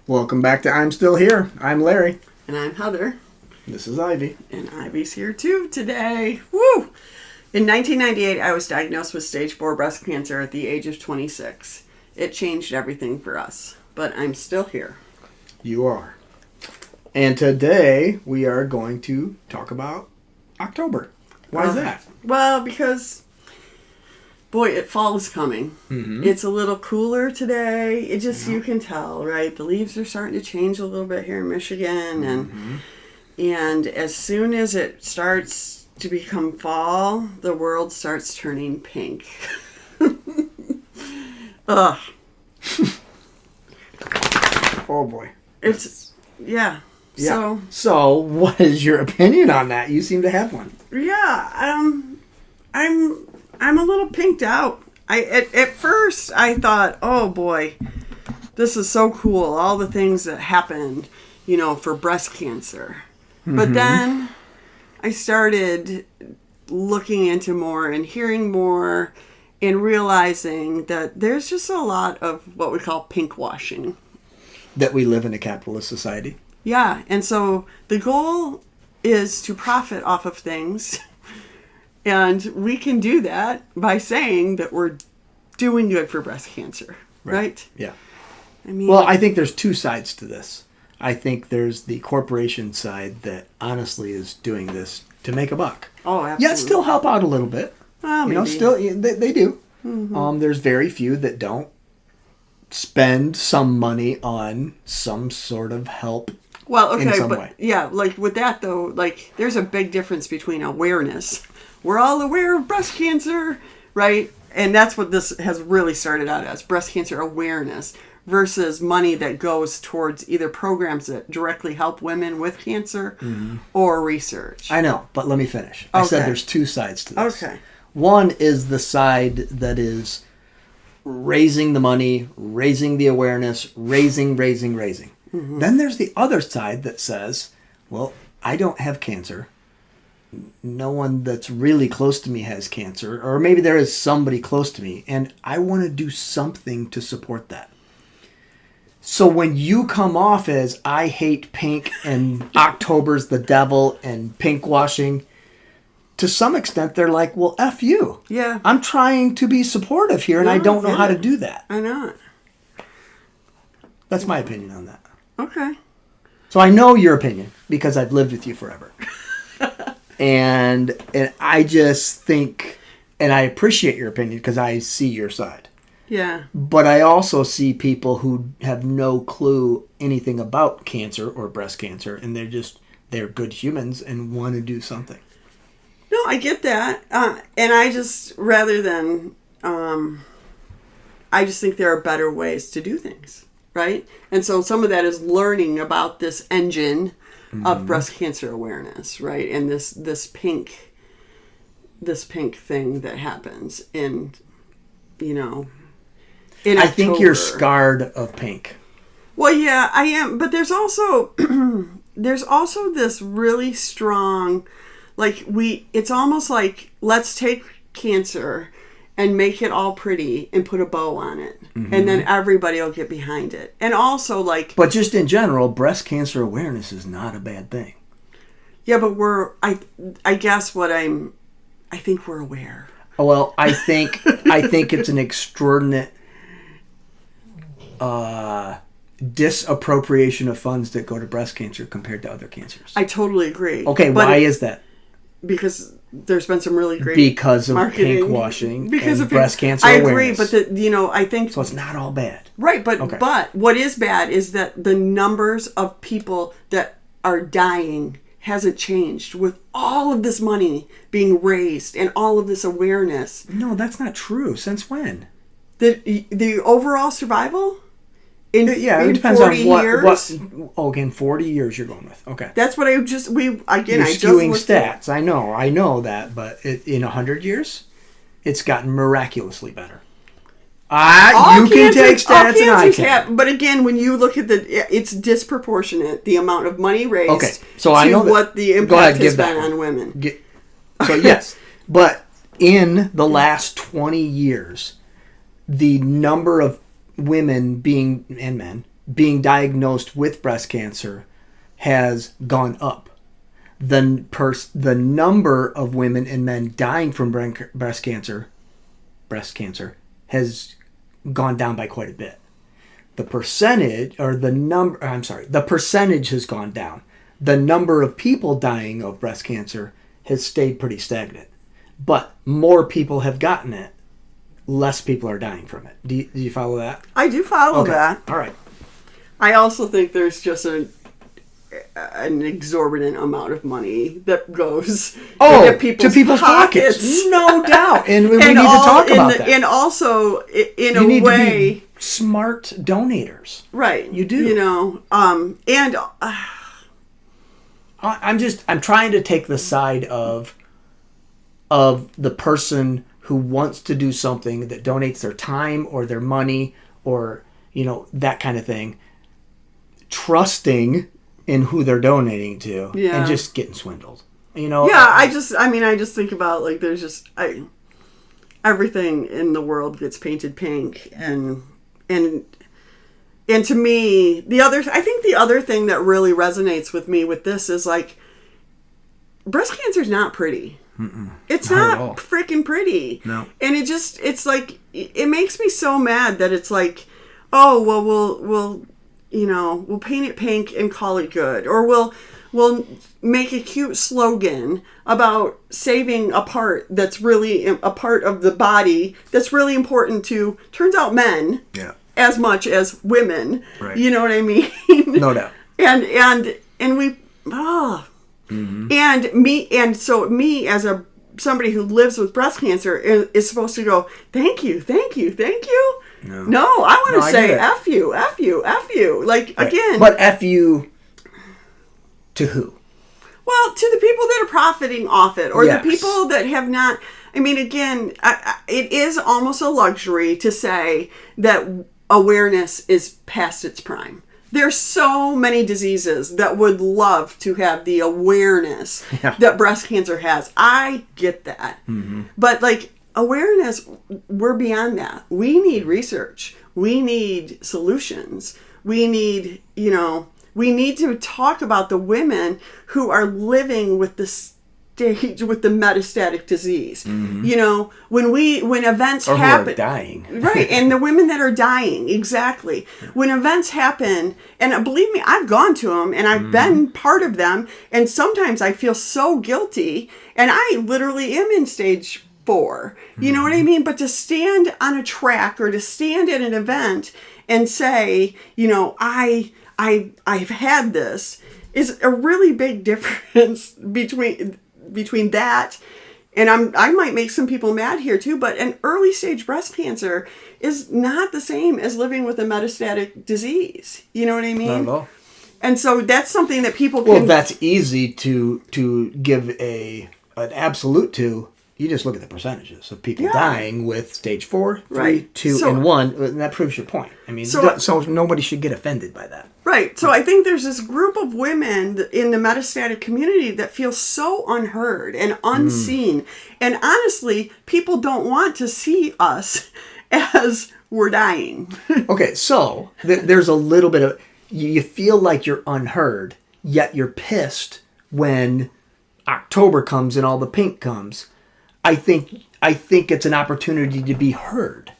Welcome back to I'm Still Here. I'm Larry. And I'm Heather. This is Ivy. And Ivy's here too today. Woo! In 1998, I was diagnosed with stage 4 breast cancer at the age of 26. It changed everything for us, but I'm still here. You are. And today we are going to talk about October. Why is that? Well, because, boy, fall is coming. Mm-hmm. It's a little cooler today. It just, you can tell, right? The leaves are starting to change a little bit here in Michigan. And as soon as it starts to become fall, the world starts turning pink. Ugh. Oh, boy. Yeah. So, what is your opinion on that? You seem to have one. Yeah, I'm a little pinked out. At first I thought, oh boy, this is so cool. All the things that happened, for breast cancer. Mm-hmm. But then I started looking into more and hearing more and realizing that there's just a lot of what we call pinkwashing. That we live in a capitalist society. Yeah, and so the goal is to profit off of things, and we can do that by saying that we're doing good for breast cancer, right? Yeah. I think there's two sides to this. I think there's the corporation side that honestly is doing this to make a buck. Oh, absolutely. Yeah, still help out a little bit. Maybe. Still they do. Mm-hmm. There's very few that don't spend some money on some sort of help. Well, okay, in some but way. Yeah, with that though, there's a big difference between awareness. We're all aware of breast cancer, right? And that's what this has really started out as, breast cancer awareness, versus money that goes towards either programs that directly help women with cancer or research. I know, but let me finish. I said there's two sides to this. Okay. One is the side that is raising the money, raising the awareness, raising. Mm-hmm. Then there's the other side that says, well, I don't have cancer. No one that's really close to me has cancer. Or maybe there is somebody close to me, and I want to do something to support that. So when you come off as, I hate pink and October's the devil and pinkwashing, to some extent they're like, well, F you. Yeah. I'm trying to be supportive here, and I don't know how to do that. I know it. That's my opinion on that. Okay. So I know your opinion because I've lived with you forever. and I just think, and I appreciate your opinion because I see your side. Yeah. But I also see people who have no clue anything about cancer or breast cancer, and they're good humans and want to do something. No, I get that. And I just, I just think there are better ways to do things. Right? And so some of that is learning about this engine of breast cancer awareness, right? And this pink thing that happens in October. I think you're scarred of pink. Well, yeah, I am, but there's also this really strong, it's almost like, let's take cancer and make it all pretty and put a bow on it. Mm-hmm. And then everybody will get behind it. And also But just in general, breast cancer awareness is not a bad thing. Yeah, but I guess I think we're aware. Well, I think it's an extraordinary disappropriation of funds that go to breast cancer compared to other cancers. I totally agree. Okay, why is that? Because there's been some really great because of marketing, pinkwashing because and of breast cancer awareness. I agree, but I think so. It's not all bad, right? But what is bad is that the numbers of people that are dying hasn't changed with all of this money being raised and all of this awareness. No, that's not true. Since when? The overall survival. In it depends 40 on years. Again, 40 years you're going with. Okay. That's what you're skewing stats. I know that, but in 100 years, it's gotten miraculously better. You can take stats and I can. But again, when you look at it's disproportionate, the amount of money raised so I know what the impact has been on women. So yes, but in the last 20 years, the number of women and men being diagnosed with breast cancer has gone up. The number of women and men dying from breast cancer has gone down by quite a bit. The percentage has gone down. The number of people dying of breast cancer has stayed pretty stagnant. But more people have gotten it. Less people are dying from it. Do you follow that? I do follow that. All right. I also think there's just an exorbitant amount of money that goes to people's pockets. No doubt. And we need to talk about that. And also, in you a need way... to be smart donators. Right. You do. You know, and... I'm trying to take the side of the person who wants to do something that donates their time or their money or, that kind of thing, trusting in who they're donating to and just getting swindled. I just think about, like, there's just everything in the world gets painted pink, and to me, I think the other thing that really resonates with me with this is, like, breast cancer is not pretty. Mm-mm. It's not freaking pretty. No. And it's like, it makes me so mad that it's like, oh, well, we'll paint it pink and call it good. Or we'll make a cute slogan about saving a part that's really a part of the body that's really important to, turns out, men. Yeah. As much as women. Right. You know what I mean? No doubt. And we, mm-hmm. And so me as somebody who lives with breast cancer is supposed to go, thank you. No, I want to say F you. Like, right. Again. But F you to who? Well, to the people that are profiting off it, or the people that have not. I mean, again, it is almost a luxury to say that awareness is past its prime. There's so many diseases that would love to have the awareness that breast cancer has. I get that. Mm-hmm. But, like, awareness, we're beyond that. We need research. We need solutions. We need, we need to talk about the women who are living with the metastatic disease. Mm-hmm. When events happen, who are dying. Right, and the women that are dying, exactly. When events happen, and believe me, I've gone to them and I've been part of them, and sometimes I feel so guilty, and I literally am in stage 4. You know what I mean? But to stand on a track or to stand at an event and say, I've had this, is a really big difference between that, and I might make some people mad here too, but an early stage breast cancer is not the same as living with a metastatic disease. You know what I mean? Not at all. And so that's something that people can... Well, that's easy to give an absolute to. You just look at the percentages of people dying with stage 4, 3, 2, and 1, and that proves your point. I mean, so nobody should get offended by that. Right. So I think there's this group of women in the metastatic community that feel so unheard and unseen. And honestly, people don't want to see us as we're dying. Okay, so there's a little bit of... You feel like you're unheard, yet you're pissed when October comes and all the pink comes. I think it's an opportunity to be heard.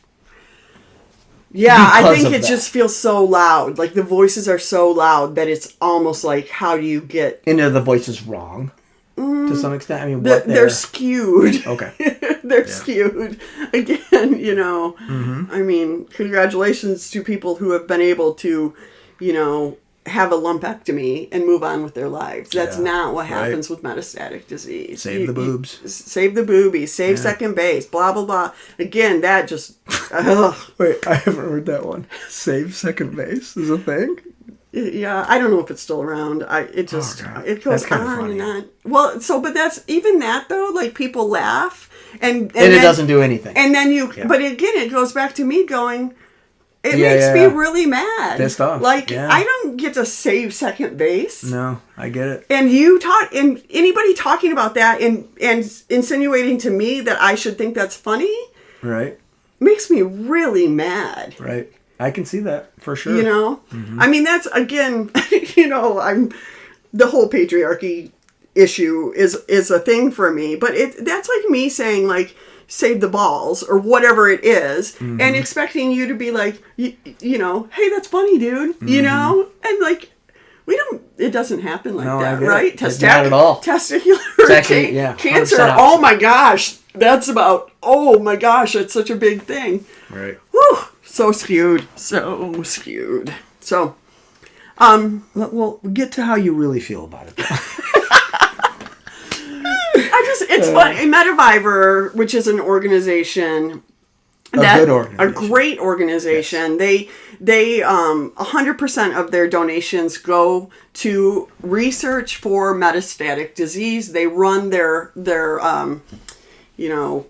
Yeah, I think it just feels so loud. Like, the voices are so loud that it's almost like, how do you get... And are the voices wrong to some extent? I mean, they're skewed. Okay. They're skewed. Again, Mm-hmm. I mean, congratulations to people who have been able to, have a lumpectomy and move on with their lives. That's not what happens with metastatic disease. Save the boobs. Save the boobies. Save second base. Blah, blah, blah. Again, that just... Wait, I haven't heard that one. Save second base is a thing? Yeah, I don't know if it's still around. It goes on and on. Well, but that's... Even that, though, like, people laugh. And it doesn't do anything. And then But again, it goes back to me going... It makes me really mad. Pissed off. Like, I don't get to save second base. No, I get it. And anybody talking about that and insinuating to me that I should think that's funny, right, makes me really mad. Right. I can see that for sure. You know, I mean, that's again, you know, the whole patriarchy issue is a thing for me, but that's like me saying like, save the balls or whatever it is, and expecting you to be like, you know, hey, that's funny, dude, you know, and like, it doesn't happen like that, right? Not at all. Testicular cancer, 100% oh my gosh, that's such a big thing. Right. Whew, so skewed. So, well, get to how you really feel about it. It's funny. Metaviver, which is an organization, a great organization. Yes. They 100% of their donations go to research for metastatic disease. They run their you know,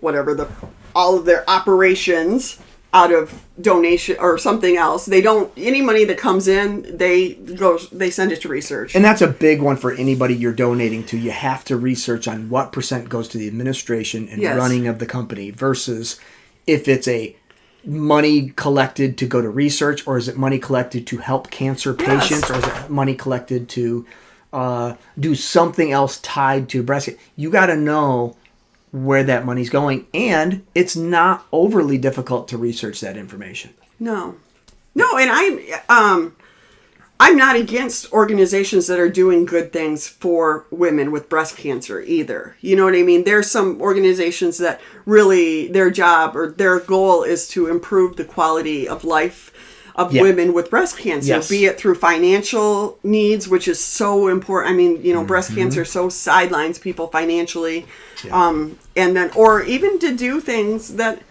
all of their operations out of donation or something else. They don't, any money that comes in, they send it to research. And that's a big one for anybody you're donating to. You have to research on what percent goes to the administration and running of the company versus if it's a money collected to go to research, or is it money collected to help cancer patients, or is it money collected to do something else tied to breast cancer. You got to know where that money's going, and it's not overly difficult to research that information. No, and I'm not against organizations that are doing good things for women with breast cancer either. You know what I mean? There's some organizations that really their job or their goal is to improve the quality of life of women with breast cancer, be it through financial needs, which is so important. I mean, you know, breast cancer so sidelines people financially, and then, or even to do things that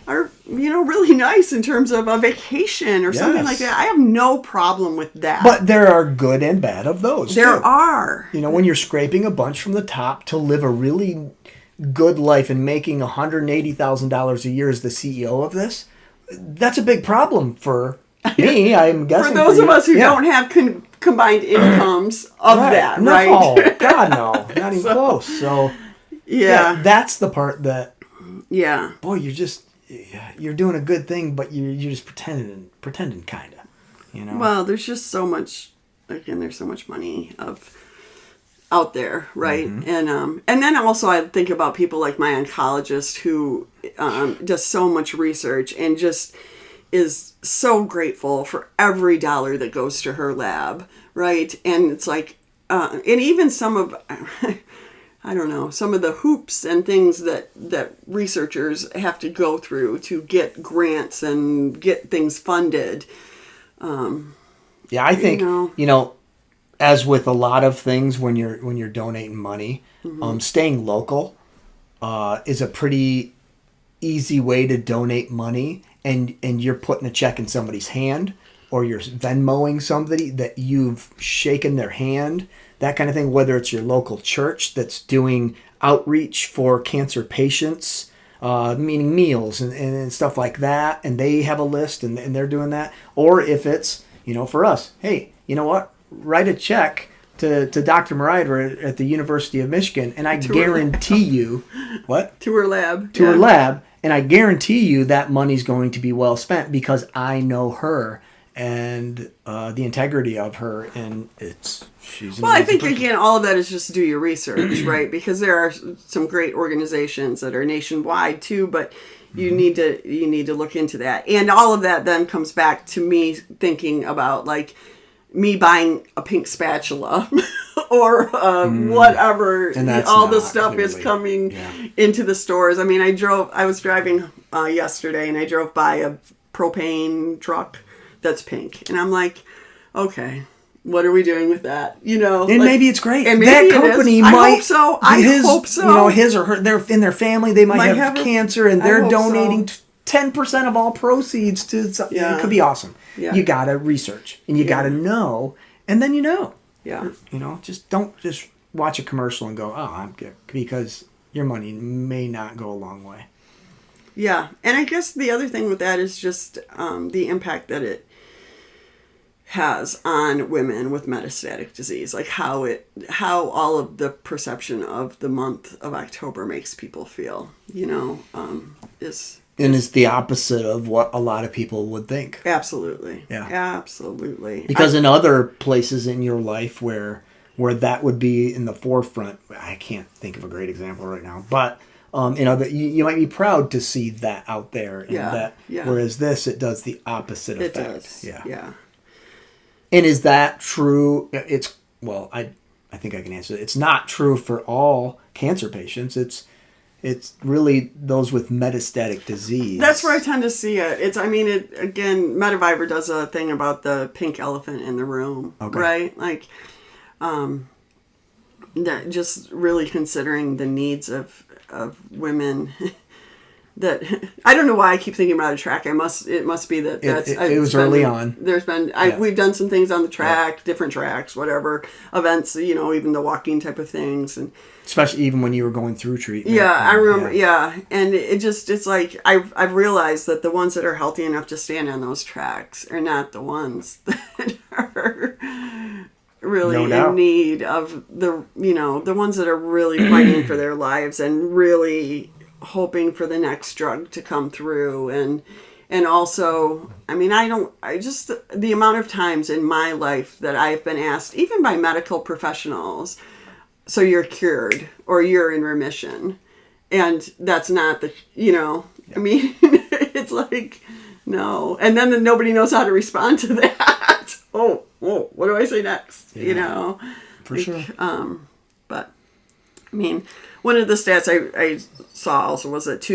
are, you know, really nice in terms of a vacation or something like that. I have no problem with that. But there are good and bad of those. There are. You know, when you're scraping a bunch from the top to live a really good life and making $180,000 a year as the CEO of this, that's a big problem for me, I'm guessing. For those of us who don't have combined incomes of that, right? No, God, no. Not even close. So, that's the part that, boy, you're doing a good thing, but you're just pretending kind of, you know? Well, there's just so much, again, there's so much money out there, right? And then also I think about people like my oncologist who does so much research and just is so grateful for every dollar that goes to her lab, right? And it's like, and even some of, I don't know, some of the hoops and things that researchers have to go through to get grants and get things funded. I think, you know, as with a lot of things when you're donating money, staying local is a pretty easy way to donate money, and you're putting a check in somebody's hand, or you're Venmoing somebody that you've shaken their hand, that kind of thing, whether it's your local church that's doing outreach for cancer patients, meaning meals and stuff like that, and they have a list and they're doing that, or if it's, you know, for us, hey, you know what, write a check to Dr. Mariah at the University of Michigan, and I guarantee you, what? To her lab. To her lab, and I guarantee you that money's going to be well spent because I know her and the integrity of her, and she's. Well, I think again, all of that is just do your research, right? Because there are some great organizations that are nationwide too, but you need to look into that, and all of that then comes back to me thinking about like me buying a pink spatula or whatever. And all the stuff is coming into the stores. I mean, I was driving yesterday and I drove by a propane truck that's pink. And I'm like, okay, what are we doing with that? You know, and like, maybe it's great. And maybe that company might. I hope so. You know, his or her, in their family, they might have cancer, and they're donating 10% of all proceeds to something. It could be awesome. Yeah. You got to research, and you got to know, and then you know. Yeah. You know, don't watch a commercial and go, oh, I'm good, because your money may not go a long way. Yeah. And I guess the other thing with that is just the impact that it has on women with metastatic disease, like how all of the perception of the month of October makes people feel, you know, is And it's the opposite of what a lot of people would think. Absolutely. Yeah. Absolutely. Because in other places in your life where that would be in the forefront, I can't think of a great example right now, but you might be proud to see that out there. And whereas this, it does the opposite effect. It does. Yeah. And is that true? I think I can answer it. It's not true for all cancer patients. It's really those with metastatic disease. That's where I tend to see it. Again, Metaviber does a thing about the pink elephant in the room, right? Like, that just really considering the needs of women. That I don't know why I keep thinking about a track. It must be that it was early on. There's been we've done some things on the track, different tracks, whatever events, even the walking type of things, and especially even when you were going through treatment. Yeah, I remember. Yeah, and it's like I've realized that the ones that are healthy enough to stand on those tracks are not the ones that are really in need of the ones that are really fighting for their lives and really hoping for the next drug to come through. And also, the amount of times in my life that I've been asked, even by medical professionals, so you're cured or you're in remission. And that's not it's like, no. And then nobody knows how to respond to that. Oh, what do I say next? Yeah, for sure. But one of the stats I saw also was that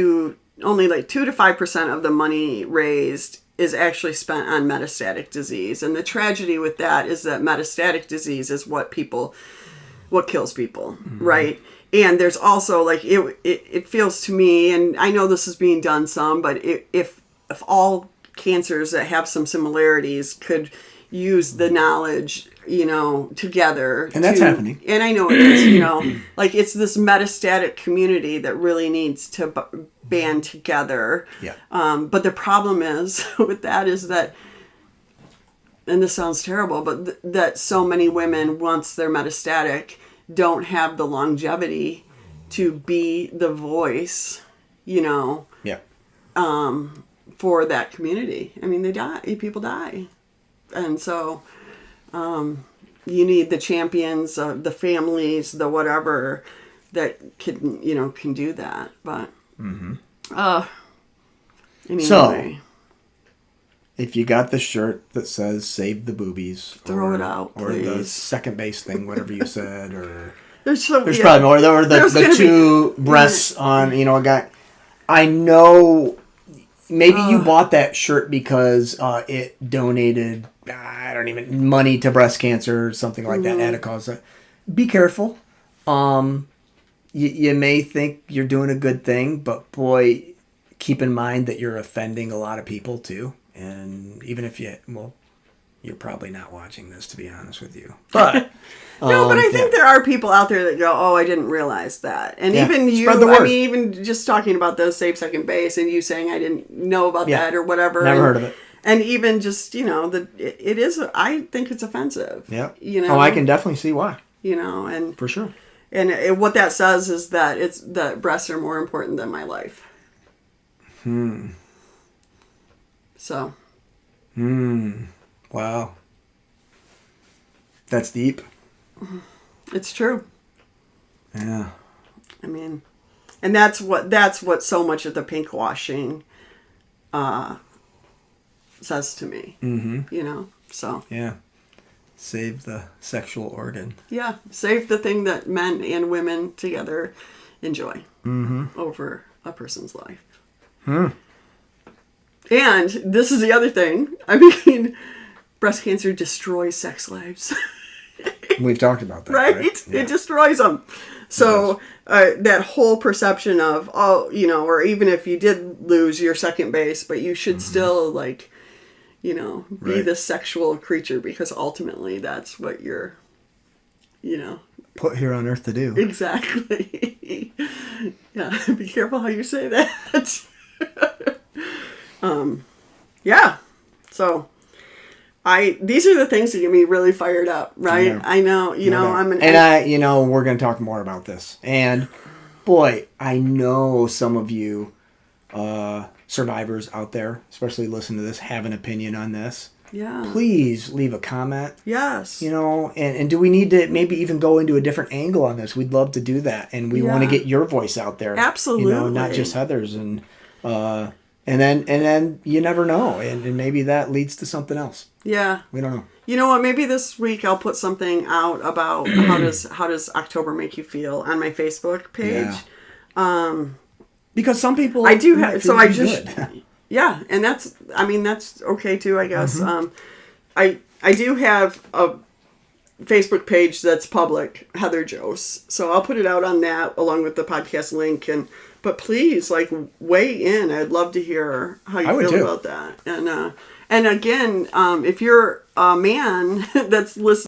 only like 2 to 5% of the money raised is actually spent on metastatic disease. And the tragedy with that is that metastatic disease is what kills people, right? And there's also like it feels to me, and I know this is being done some, but if all cancers that have some similarities could use the knowledge, together. And that's happening. And I know it is, like it's this metastatic community that really needs to band together. Yeah. But the problem is with that is that, and this sounds terrible, but that so many women, once they're metastatic, don't have the longevity to be the voice, Yeah. For that community. They die. People die. And so you need the champions, the families, the whatever that can do that. But anyway. So, if you got the shirt that says "Save the Boobies," throw it out, or please. the second base thing, whatever you said, or there's probably more. There were the two breasts on a guy. I know. Maybe you bought that shirt because it donated, money to breast cancer or something like that at a cause. Be careful. You may think you're doing a good thing, but boy, keep in mind that you're offending a lot of people too. And even if you're probably not watching this, to be honest with you. But no, but I think there are people out there that go, "Oh, I didn't realize that." And even you, spread the word. Even just talking about the safe second base, and you saying I didn't know about that or whatever. Never heard of it. And even just it is. I think it's offensive. Yeah. Oh, I can definitely see why. And for sure. And what that says is that breasts are more important than my life. So. Wow. That's deep. It's true. Yeah. And that's what so much of the pinkwashing says to me. Mm-hmm. So. Yeah. Save the sexual organ. Yeah. Save the thing that men and women together enjoy over a person's life. And this is the other thing. Breast cancer destroys sex lives. We've talked about that, right? Yeah. It destroys them. So that whole perception of, or even if you did lose your second base, but you should still be the sexual creature, because ultimately that's what you're, put here on earth to do. Exactly. Yeah. Be careful how you say that. Yeah. So these are the things that get me really fired up, right? I know, we're going to talk more about this. And boy, I know some of you survivors out there, especially listen to this, have an opinion on this, Yeah. please leave a comment. Yes. And do we need to maybe even go into a different angle on this? We'd love to do that. And we want to get your voice out there. Absolutely. Not just Heather's. And then you never know. And maybe that leads to something else. Yeah. We don't know. You know what? Maybe this week I'll put something out about how does October make you feel on my Facebook page. Yeah. Because some people I do have, so I just good. Yeah, and that's okay too, I guess. I do have a Facebook page that's public, Heather Jose. So I'll put it out on that along with the podcast link. But please, weigh in. I'd love to hear how you feel about that. And again, if you're a man that's listening